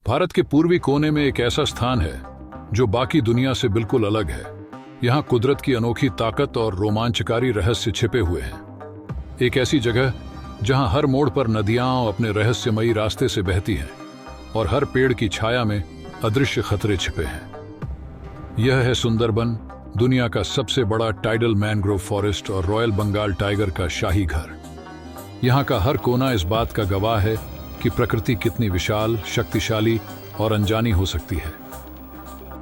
भारत के पूर्वी कोने में एक ऐसा स्थान है जो बाकी दुनिया से बिल्कुल अलग है। यहाँ कुदरत की अनोखी ताकत और रोमांचकारी रहस्य छिपे हुए हैं। एक ऐसी जगह जहाँ हर मोड़ पर नदियाँ अपने रहस्यमयी रास्ते से बहती हैं और हर पेड़ की छाया में अदृश्य खतरे छिपे हैं। यह है सुंदरबन, दुनिया का सबसे बड़ा टाइडल मैनग्रोव फॉरेस्ट और रॉयल बंगाल टाइगर का शाही घर। यहाँ का हर कोना इस बात का गवाह है कि प्रकृति कितनी विशाल, शक्तिशाली और अनजानी हो सकती है।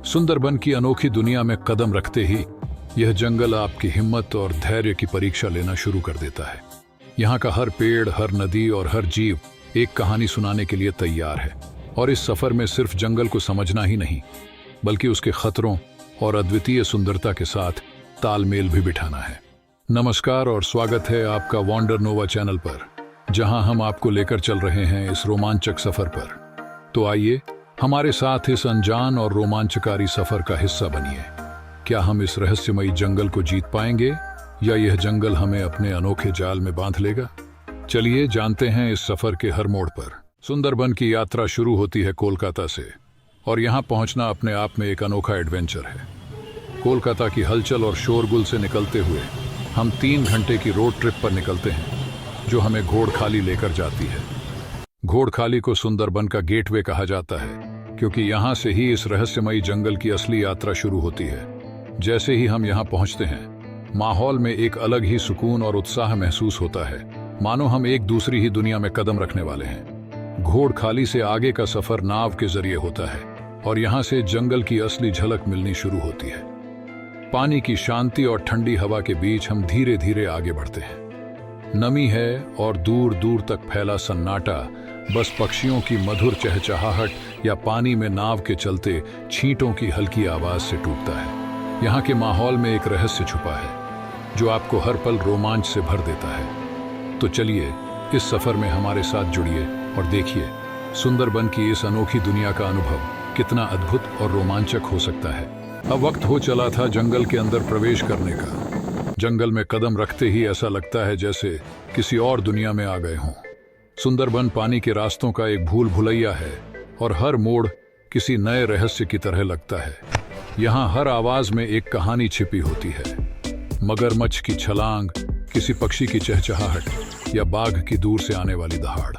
सुंदरबन की अनोखी दुनिया में कदम रखते ही यह जंगल आपकी हिम्मत और धैर्य की परीक्षा लेना शुरू कर देता है। यहाँ का हर पेड़, हर नदी और हर जीव एक कहानी सुनाने के लिए तैयार है। और इस सफर में सिर्फ जंगल को समझना ही नहीं, बल्कि उसके खतरों और अद्वितीय सुंदरता के साथ तालमेल भी बिठाना है। नमस्कार और स्वागत है आपका वॉन्डर नोवा चैनल पर, जहां हम आपको लेकर चल रहे हैं इस रोमांचक सफर पर। तो आइए हमारे साथ इस अनजान और रोमांचकारी सफर का हिस्सा बनिए। क्या हम इस रहस्यमयी जंगल को जीत पाएंगे या यह जंगल हमें अपने अनोखे जाल में बांध लेगा? चलिए जानते हैं इस सफर के हर मोड़ पर। सुंदरबन की यात्रा शुरू होती है कोलकाता से, और यहाँ पहुँचना अपने आप में एक अनोखा एडवेंचर है। कोलकाता की हलचल और शोरगुल से निकलते हुए हम 3 घंटे की रोड ट्रिप पर निकलते हैं, जो हमें घोड़खाली लेकर जाती है। घोड़खाली को सुंदरबन का गेटवे कहा जाता है, क्योंकि यहाँ से ही इस रहस्यमयी जंगल की असली यात्रा शुरू होती है। जैसे ही हम यहाँ पहुँचते हैं, माहौल में एक अलग ही सुकून और उत्साह महसूस होता है, मानो हम एक दूसरी ही दुनिया में कदम रखने वाले हैं। घोड़खाली से आगे का सफर नाव के जरिए होता है, और यहाँ से जंगल की असली झलक मिलनी शुरू होती है। पानी की शांति और ठंडी हवा के बीच हम धीरे धीरे आगे बढ़ते हैं। नमी है और दूर दूर तक फैला सन्नाटा बस पक्षियों की मधुर चहचहाहट या पानी में नाव के चलते छींटों की हल्की आवाज से टूटता है। यहाँ के माहौल में एक रहस्य छुपा है, जो आपको हर पल रोमांच से भर देता है। तो चलिए इस सफर में हमारे साथ जुड़िए और देखिए सुंदरबन की इस अनोखी दुनिया का अनुभव कितना अद्भुत और रोमांचक हो सकता है। अब वक्त हो चला था जंगल के अंदर प्रवेश करने का। जंगल में कदम रखते ही ऐसा लगता है जैसे किसी और दुनिया में आ गए हों। सुंदरबन पानी के रास्तों का एक भूल भुलैया है, और हर मोड़ किसी नए रहस्य की तरह लगता है। यहाँ हर आवाज में एक कहानी छिपी होती है। मगरमच्छ की छलांग, किसी पक्षी की चहचहाहट या बाघ की दूर से आने वाली दहाड़।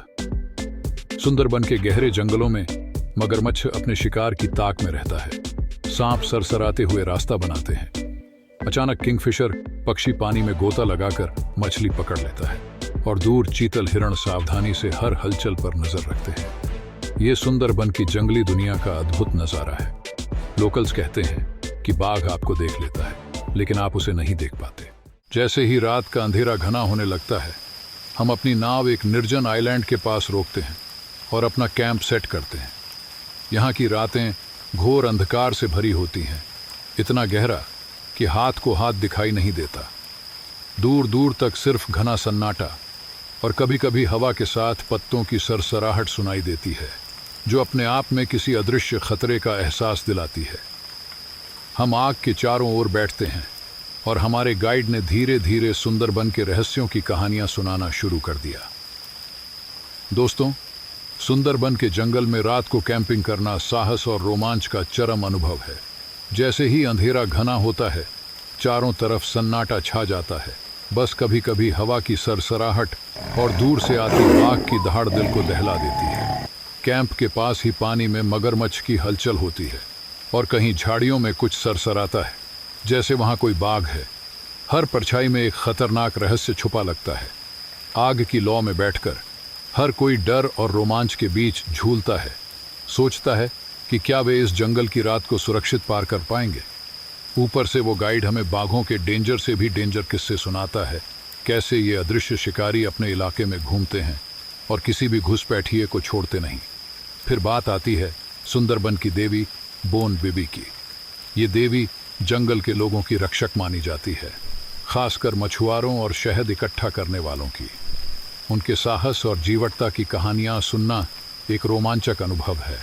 सुंदरबन के गहरे जंगलों में मगरमच्छ अपने शिकार की ताक में रहता है। सांप सरसराते हुए रास्ता बनाते हैं। अचानक किंगफिशर पक्षी पानी में गोता लगाकर मछली पकड़ लेता है, और दूर चीतल हिरण सावधानी से हर हलचल पर नजर रखते हैं। ये सुंदरबन की जंगली दुनिया का अद्भुत नजारा है। लोकल्स कहते हैं कि बाघ आपको देख लेता है, लेकिन आप उसे नहीं देख पाते। जैसे ही रात का अंधेरा घना होने लगता है, हम अपनी नाव एक निर्जन आइलैंड के पास रोकते हैं और अपना कैंप सेट करते हैं। यहाँ की रातें घोर अंधकार से भरी होती हैं, इतना गहरा कि हाथ को हाथ दिखाई नहीं देता। दूर दूर तक सिर्फ घना सन्नाटा, और कभी कभी हवा के साथ पत्तों की सरसराहट सुनाई देती है, जो अपने आप में किसी अदृश्य खतरे का एहसास दिलाती है। हम आग के चारों ओर बैठते हैं, और हमारे गाइड ने धीरे धीरे सुंदरबन के रहस्यों की कहानियां सुनाना शुरू कर दिया। दोस्तों, सुंदरबन के जंगल में रात को कैंपिंग करना साहस और रोमांच का चरम अनुभव है। जैसे ही अंधेरा घना होता है, चारों तरफ सन्नाटा छा जाता है। बस कभी कभी हवा की सरसराहट और दूर से आती बाघ की दहाड़ दिल को दहला देती है। कैंप के पास ही पानी में मगरमच्छ की हलचल होती है, और कहीं झाड़ियों में कुछ सरसराता है, जैसे वहाँ कोई बाघ है। हर परछाई में एक खतरनाक रहस्य छुपा लगता है। आग की लौ में बैठकर हर कोई डर और रोमांच के बीच झूलता है, सोचता है कि क्या वे इस जंगल की रात को सुरक्षित पार कर पाएंगे। ऊपर से वो गाइड हमें बाघों के डेंजर से भी डेंजर किस्से सुनाता है, कैसे ये अदृश्य शिकारी अपने इलाके में घूमते हैं और किसी भी घुसपैठिए को छोड़ते नहीं। फिर बात आती है सुंदरबन की देवी बोन बिबी की। ये देवी जंगल के लोगों की रक्षक मानी जाती है, खासकर मछुआरों और शहद इकट्ठा करने वालों की। उनके साहस और जीवटता की कहानियां सुनना एक रोमांचक अनुभव है,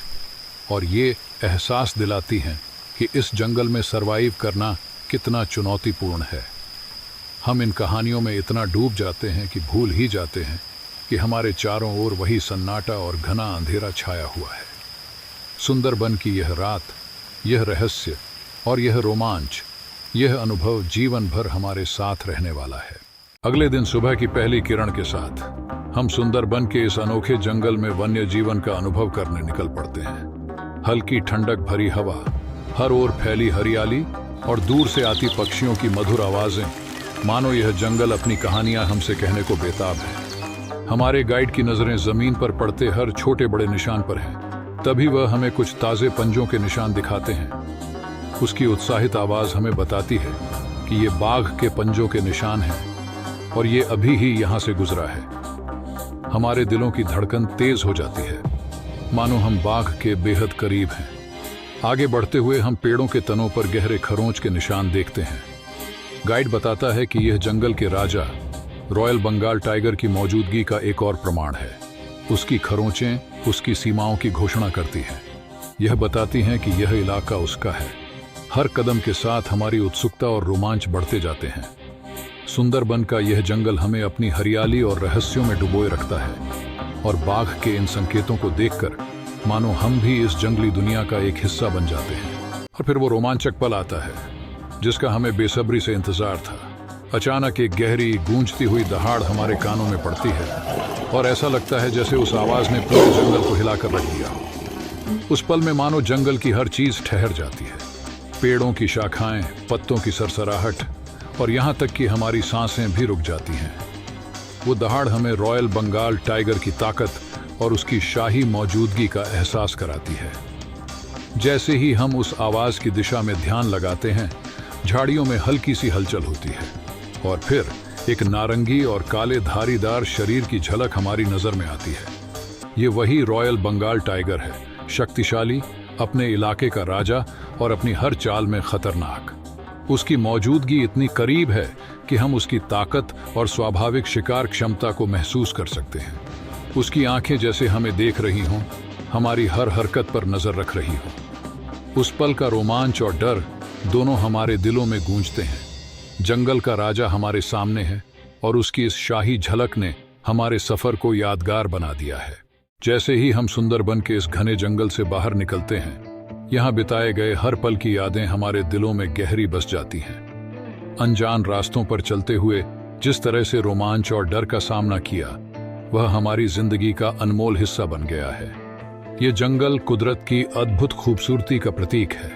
और ये एहसास दिलाती हैं कि इस जंगल में सरवाइव करना कितना चुनौतीपूर्ण है। हम इन कहानियों में इतना डूब जाते हैं कि भूल ही जाते हैं कि हमारे चारों ओर वही सन्नाटा और घना अंधेरा छाया हुआ है। सुंदरबन की यह रात, यह रहस्य और यह रोमांच, यह अनुभव जीवन भर हमारे साथ रहने वाला है। अगले दिन सुबह की पहली किरण के साथ हम सुंदरबन के इस अनोखे जंगल में वन्य जीवन का अनुभव करने निकल पड़ते हैं। हल्की ठंडक भरी हवा, हर ओर फैली हरियाली और दूर से आती पक्षियों की मधुर आवाजें, मानो यह जंगल अपनी कहानियां हमसे कहने को बेताब है। हमारे गाइड की नजरें जमीन पर पड़ते हर छोटे बड़े निशान पर हैं। तभी वह हमें कुछ ताजे पंजों के निशान दिखाते हैं। उसकी उत्साहित आवाज हमें बताती है कि ये बाघ के पंजों के निशान हैं और ये अभी ही यहां से गुजरा है। हमारे दिलों की धड़कन तेज हो जाती है, मानो हम बाघ के बेहद करीब हैं। आगे बढ़ते हुए हम पेड़ों के तनों पर गहरे खरोंच के निशान देखते हैं। गाइड बताता है कि यह जंगल के राजा रॉयल बंगाल टाइगर की मौजूदगी का एक और प्रमाण है। उसकी खरोंचें उसकी सीमाओं की घोषणा करती हैं। यह बताती हैं कि यह इलाका उसका है। हर कदम के साथ हमारी उत्सुकता और रोमांच बढ़ते जाते हैं। सुंदरबन का यह जंगल हमें अपनी हरियाली और रहस्यों में डुबोए रखता है और बाघ के इन संकेतों को देखकर मानो हम भी इस जंगली दुनिया का एक हिस्सा बन जाते हैं। और फिर वो रोमांचक पल आता है जिसका हमें बेसब्री से इंतजार था। अचानक एक गहरी गूंजती हुई दहाड़ हमारे कानों में पड़ती है और ऐसा लगता है जैसे उस आवाज ने पूरे जंगल को हिलाकर रख दिया हो। उस पल में मानो जंगल की हर चीज ठहर जाती है। पेड़ों की शाखाएं, पत्तों की सरसराहट और यहाँ तक कि हमारी सांसें भी रुक जाती हैं। वो दहाड़ हमें रॉयल बंगाल टाइगर की ताकत और उसकी शाही मौजूदगी का एहसास कराती है। जैसे ही हम उस आवाज की दिशा में ध्यान लगाते हैं, झाड़ियों में हल्की सी हलचल होती है और फिर एक नारंगी और काले धारीदार शरीर की झलक हमारी नजर में आती है। ये वही रॉयल बंगाल टाइगर है, शक्तिशाली, अपने इलाके का राजा और अपनी हर चाल में खतरनाक। उसकी मौजूदगी इतनी करीब है कि हम उसकी ताकत और स्वाभाविक शिकार क्षमता को महसूस कर सकते हैं। उसकी आंखें जैसे हमें देख रही हों, हमारी हर हरकत पर नजर रख रही हों। उस पल का रोमांच और डर दोनों हमारे दिलों में गूंजते हैं। जंगल का राजा हमारे सामने है और उसकी इस शाही झलक ने हमारे सफर को यादगार बना दिया है। जैसे ही हम सुंदरबन के इस घने जंगल से बाहर निकलते हैं, यहाँ बिताए गए हर पल की यादें हमारे दिलों में गहरी बस जाती हैं। अनजान रास्तों पर चलते हुए जिस तरह से रोमांच और डर का सामना किया, वह हमारी जिंदगी का अनमोल हिस्सा बन गया है। ये जंगल कुदरत की अद्भुत खूबसूरती का प्रतीक है।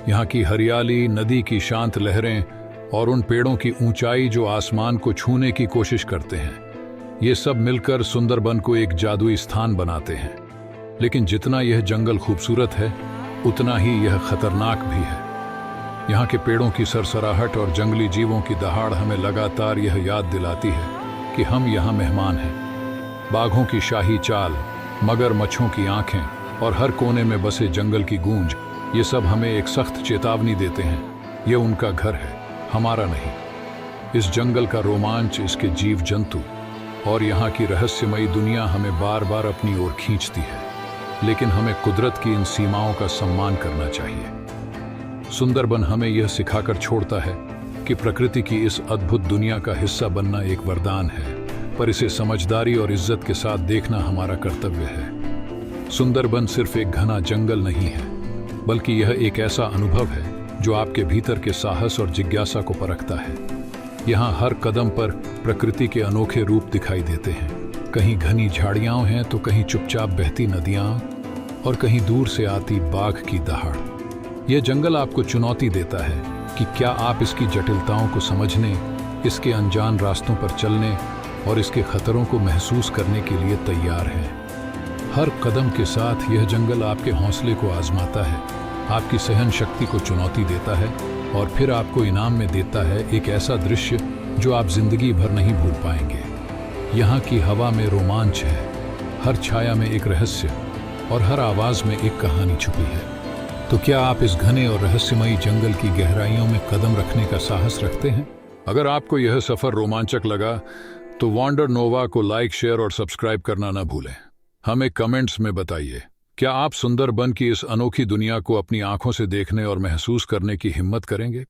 यहाँ की हरियाली, नदी की शांत लहरें और उन पेड़ों की ऊंचाई जो आसमान को छूने की कोशिश करते हैं, ये सब मिलकर सुंदरबन को एक जादुई स्थान बनाते हैं। लेकिन जितना यह जंगल खूबसूरत है, उतना ही यह खतरनाक भी है। यहाँ के पेड़ों की सरसराहट और जंगली जीवों की दहाड़ हमें लगातार यह याद दिलाती है कि हम यहाँ मेहमान हैं। बाघों की शाही चाल, मगरमच्छों की आंखें और हर कोने में बसे जंगल की गूंज, ये सब हमें एक सख्त चेतावनी देते हैं। ये उनका घर है, हमारा नहीं। इस जंगल का रोमांच, इसके जीव जंतु और यहाँ की रहस्यमयी दुनिया हमें बार बार अपनी ओर खींचती है। लेकिन हमें कुदरत की इन सीमाओं का सम्मान करना चाहिए। सुंदरबन हमें यह सिखाकर छोड़ता है कि प्रकृति की इस अद्भुत दुनिया का हिस्सा बनना एक वरदान है, पर इसे समझदारी और इज्जत के साथ देखना हमारा कर्तव्य है। सुंदरबन सिर्फ एक घना जंगल नहीं है, बल्कि यह एक ऐसा अनुभव है जो आपके भीतर के साहस और जिज्ञासा को परखता है। यहाँ हर कदम पर प्रकृति के अनोखे रूप दिखाई देते हैं। कहीं घनी झाड़ियां हैं तो कहीं चुपचाप बहती नदियां और कहीं दूर से आती बाघ की दहाड़। यह जंगल आपको चुनौती देता है कि क्या आप इसकी जटिलताओं को समझने, इसके अनजान रास्तों पर चलने और इसके खतरों को महसूस करने के लिए तैयार हैं। हर कदम के साथ यह जंगल आपके हौसले को आजमाता है, आपकी सहन शक्ति को चुनौती देता है और फिर आपको इनाम में देता है एक ऐसा दृश्य जो आप जिंदगी भर नहीं भूल पाएंगे। यहाँ की हवा में रोमांच है, हर छाया में एक रहस्य और हर आवाज में एक कहानी छुपी है। तो क्या आप इस घने और रहस्यमयी जंगल की गहराइयों में कदम रखने का साहस रखते हैं? अगर आपको यह सफर रोमांचक लगा तो वॉन्डर नोवा को लाइक, शेयर और सब्सक्राइब करना ना भूलें। हमें कमेंट्स में बताइए, क्या आप सुंदरबन की इस अनोखी दुनिया को अपनी आंखों से देखने और महसूस करने की हिम्मत करेंगे?